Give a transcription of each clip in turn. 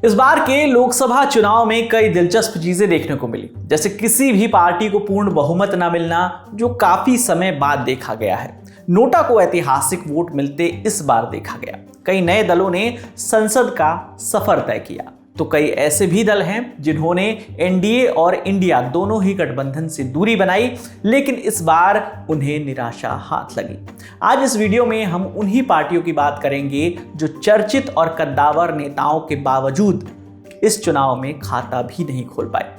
इस बार के लोकसभा चुनाव में कई दिलचस्प चीजें देखने को मिली, जैसे किसी भी पार्टी को पूर्ण बहुमत न मिलना, जो काफी समय बाद देखा गया है। नोटा को ऐतिहासिक वोट मिलते इस बार देखा गया। कई नए दलों ने संसद का सफर तय किया, तो कई ऐसे भी दल हैं जिन्होंने एनडीए और इंडिया दोनों ही गठबंधन से दूरी बनाई, लेकिन इस बार उन्हें निराशा हाथ लगी। आज इस वीडियो में हम उन्हीं पार्टियों की बात करेंगे जो चर्चित और कद्दावर नेताओं के बावजूद इस चुनाव में खाता भी नहीं खोल पाए।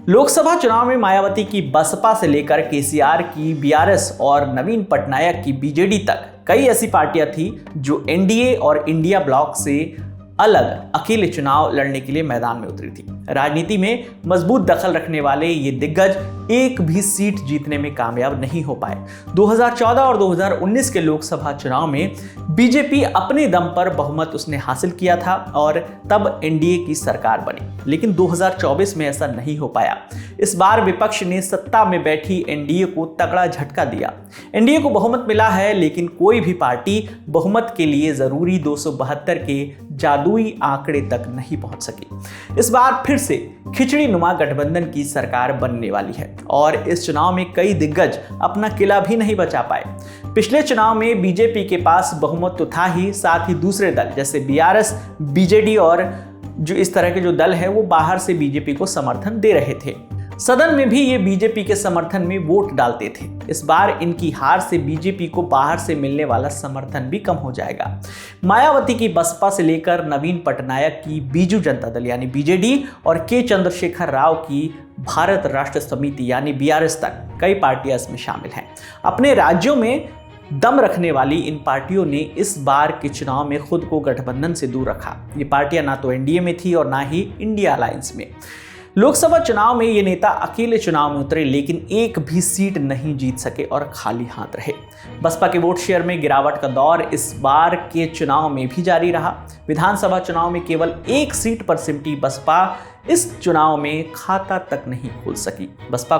लोकसभा चुनाव में मायावती की बसपा से लेकर केसीआर की बीआरएस और नवीन पटनायक की बीजेडी तक कई ऐसी पार्टियां थी जो एनडीए और इंडिया ब्लॉक से अलग अकेले चुनाव लड़ने के लिए मैदान में उतरी थी। राजनीति में मजबूत दखल रखने वाले ये दिग्गज एक भी सीट जीतने में कामयाब नहीं हो पाए। 2014 और 2019 के लोकसभा चुनाव में बीजेपी अपने दम पर बहुमत उसने हासिल किया था और तब एनडीए की सरकार बनी, लेकिन 2024 में ऐसा नहीं हो पाया। इस बार विपक्ष ने सत्ता में बैठी एनडीए को तगड़ा झटका दिया। एनडीए को बहुमत मिला है, लेकिन कोई भी पार्टी बहुमत के लिए जरूरी 272 के जादुई आंकड़े तक नहीं पहुंच सकी। इस बार फिर से खिचड़ी नुमा गठबंधन की सरकार बनने वाली है और इस चुनाव में कई दिग्गज अपना किला भी नहीं बचा पाए। पिछले चुनाव में बीजेपी के पास बहुमत तो था ही, साथ ही दूसरे दल जैसे बीआरएस, बीजेडी और जो इस तरह के जो दल है वो बाहर से बीजेपी को समर्थन दे रहे थे। सदन में भी ये बीजेपी के समर्थन में वोट डालते थे। इस बार इनकी हार से बीजेपी को बाहर से मिलने वाला समर्थन भी कम हो जाएगा। मायावती की बसपा से लेकर नवीन पटनायक की बीजू जनता दल यानी बीजेडी और के चंद्रशेखर राव की भारत राष्ट्र समिति यानी बीआरएस तक कई पार्टियां इसमें शामिल हैं। अपने राज्यों में दम रखने वाली इन पार्टियों ने इस बार के चुनाव में खुद को गठबंधन से दूर रखा। ये पार्टियां ना तो एनडीए में थी और ना ही इंडिया अलायंस में। लोकसभा चुनाव में ये नेता अकेले चुनाव में उतरे, लेकिन एक भी सीट नहीं जीत सके और खाली हाथ रहे। बसपा के वोट शेयर में गिरावट का दौर इस बार के चुनाव में भी जारी रहा। विधानसभा चुनाव में केवल एक सीट पर सिमटी बसपा इस चुनाव में खाता तक नहीं खोल सकी। बसपा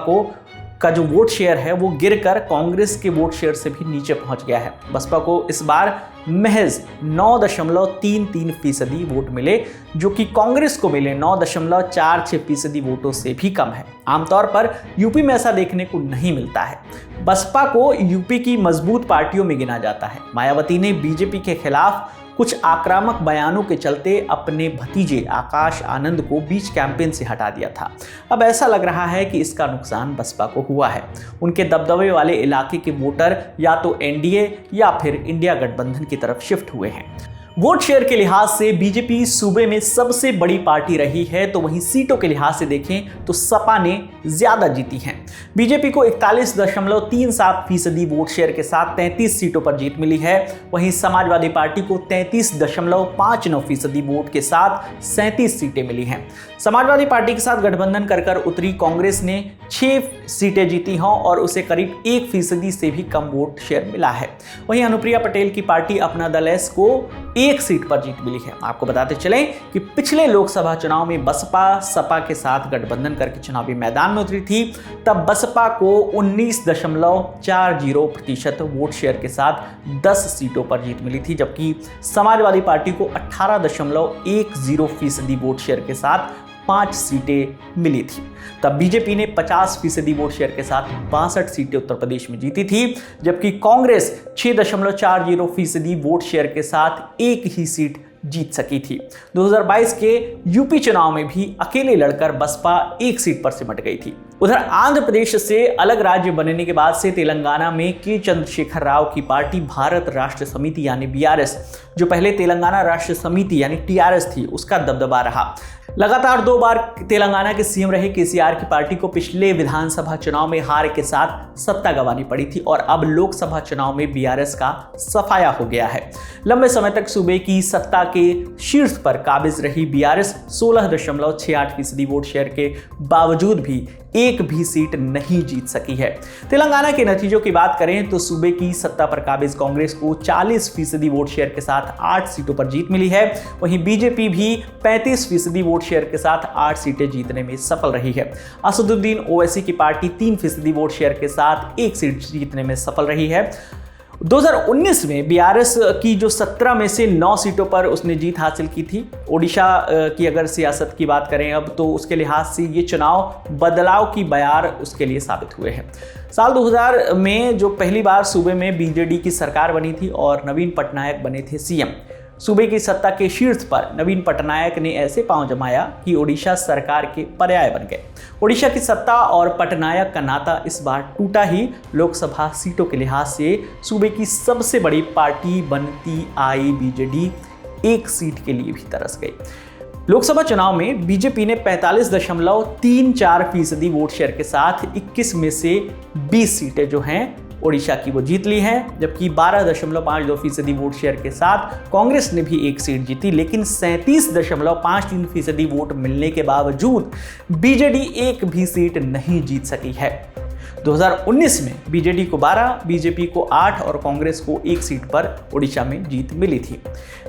का जो वोट शेयर है वो गिरकर कांग्रेस के वोट शेयर से भी नीचे पहुंच गया है। बसपा को इस बार महज 9.33% वोट मिले, जो कि कांग्रेस को मिले 9.46% वोटों से भी कम है। आमतौर पर यूपी में ऐसा देखने को नहीं मिलता है। बसपा को यूपी की मजबूत पार्टियों में गिना जाता है। मायावती ने बीजेपी के खिलाफ कुछ आक्रामक बयानों के चलते अपने भतीजे आकाश आनंद को बीच कैंपेन से हटा दिया था। अब ऐसा लग रहा है कि इसका नुकसान बसपा को हुआ है। उनके दबदबे वाले इलाके के वोटर या तो एनडीए या फिर इंडिया गठबंधन की तरफ शिफ्ट हुए हैं। वोट शेयर के लिहाज से बीजेपी सूबे में सबसे बड़ी पार्टी रही है, तो वहीं सीटों के लिहाज से देखें तो सपा ने ज्यादा जीती हैं। बीजेपी को 41.37% वोट शेयर के साथ 33 सीटों पर जीत मिली है। वहीं समाजवादी पार्टी को 33.59% वोट के साथ 37 सीटें मिली हैं। समाजवादी पार्टी के साथ गठबंधन कर उतरी कांग्रेस ने 6 सीटें जीती हों और उसे करीब 1% से भी कम वोट शेयर मिला है। वहीं अनुप्रिया पटेल की पार्टी अपना दल एस को 1 सीट पर जीत मिली है। आपको बताते चलें कि पिछले लोकसभा चुनाव में बसपा सपा के साथ गठबंधन करके चुनावी मैदान में उतरी थी, तब बसपा को 19.40% वोट शेयर के साथ 10 सीटों पर जीत मिली थी, जबकि समाजवादी पार्टी को 18.10% वोट शेयर के साथ 5 सीटें मिली थी। तब बीजेपी ने 50% वोट शेयर के साथ 62 सीटें उत्तर प्रदेश में जीती थी, जबकि कांग्रेस 6.40% वोट शेयर के साथ 1 ही सीट जीत सकी थी। 2022 के यूपी चुनाव में भी अकेले लड़कर बसपा 1 सीट पर सिमट गई थी। उधर आंध्र प्रदेश से अलग राज्य बनने के बाद से तेलंगाना में के चंद्रशेखर राव की पार्टी भारत राष्ट्र समिति यानी बीआरएस, जो पहले तेलंगाना राष्ट्र समिति यानी टीआरएस थी, उसका दबदबा रहा। लगातार 2 बार तेलंगाना के सीएम रहे केसीआर की पार्टी को पिछले विधानसभा चुनाव में हार के साथ सत्ता गंवानी पड़ी थी और अब लोकसभा चुनाव में बीआरएस का सफाया हो गया है। लंबे समय तक सूबे की सत्ता के शीर्ष पर काबिज रही बीआरएस 16.68% वोट शेयर के बावजूद भी एक भी सीट नहीं जीत सकी है। तेलंगाना के नतीजों की बात करें तो सूबे की सत्ता पर काबिज कांग्रेस को 40% वोट शेयर के साथ 8 सीटों पर जीत मिली है। वहीं बीजेपी भी 35% वोट शेयर के साथ 8 सीटें जीतने में सफल रही है। असदुद्दीन ओवैसी की पार्टी 3% वोट शेयर के साथ 1 सीट जीतने में सफल रही है। 2019 में बीआरएस की जो 17 में से 9 सीटों पर उसने जीत हासिल की थी। ओडिशा की अगर सियासत की बात करें अब, तो उसके लिहाज से ये चुनाव बदलाव की बयार उसके लिए साबित हुए हैं। साल 2000 में जो पहली बार सूबे में बीजेडी की सरकार बनी थी और नवीन पटनायक बने थे सीएम। सूबे की सत्ता के शीर्ष पर नवीन पटनायक ने ऐसे पांव जमाया कि ओडिशा सरकार के पर्याय बन गए। ओडिशा की सत्ता और पटनायक का नाता इस बार टूटा ही लोकसभा सीटों के लिहाज से सूबे की सबसे बड़ी पार्टी बनती आई बीजेडी एक सीट के लिए भी तरस गई। लोकसभा चुनाव में बीजेपी ने 45.34% वोट शेयर के साथ 21 में से 20 सीटें जो हैं ओडिशा की वो जीत ली हैं, जबकि 12.52% वोट शेयर के साथ कांग्रेस ने भी एक सीट जीती। लेकिन 37.53% वोट मिलने के बावजूद बीजेडी एक भी सीट नहीं जीत सकी है। 2019 में बीजेडी को 12, बीजेपी को 8 और कांग्रेस को 1 सीट पर ओडिशा में जीत मिली थी।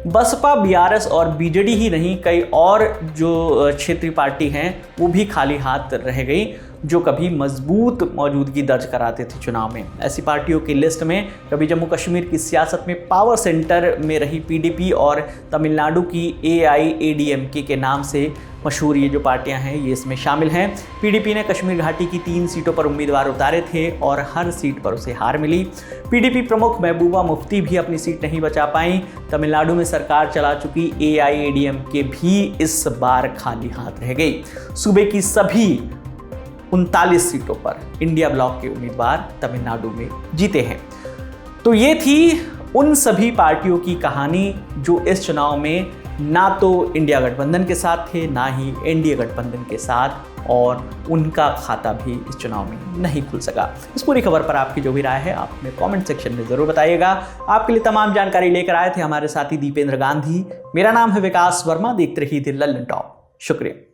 बसपा, बीआरएस और बीजेडी ही नहीं, कई और जो क्षेत्रीय पार्टी हैं वो भी खाली हाथ रह गई, जो कभी मजबूत मौजूदगी दर्ज कराते थे चुनाव में। ऐसी पार्टियों की लिस्ट में कभी जम्मू कश्मीर की सियासत में पावर सेंटर में रही पीडीपी और तमिलनाडु की एआईएडीएमके के नाम से मशहूर ये जो पार्टियां हैं ये इसमें शामिल हैं। पीडीपी ने कश्मीर घाटी की 3 सीटों पर उम्मीदवार उतारे थे और हर सीट पर उसे हार मिली। पीडीपी प्रमुख महबूबा मुफ्ती भी अपनी सीट नहीं बचा पाई। तमिलनाडु में सरकार चला चुकी एआईएडीएमके भी इस बार खाली हाथ रह गई। सूबे की सभी 39 सीटों पर इंडिया ब्लॉक के उम्मीदवार तमिलनाडु में जीते हैं। तो ये थी उन सभी पार्टियों की कहानी जो इस चुनाव में ना तो इंडिया गठबंधन के साथ थे, ना ही एनडीए गठबंधन के साथ, और उनका खाता भी इस चुनाव में नहीं खुल सका। इस पूरी खबर पर आपकी जो भी राय है आप हमें कमेंट सेक्शन में जरूर बताइएगा। आपके लिए तमाम जानकारी लेकर आए थे हमारे साथी दीपेंद्र गांधी। मेरा नाम है विकास वर्मा। देखते रहिए द लल्लन टॉप। शुक्रिया।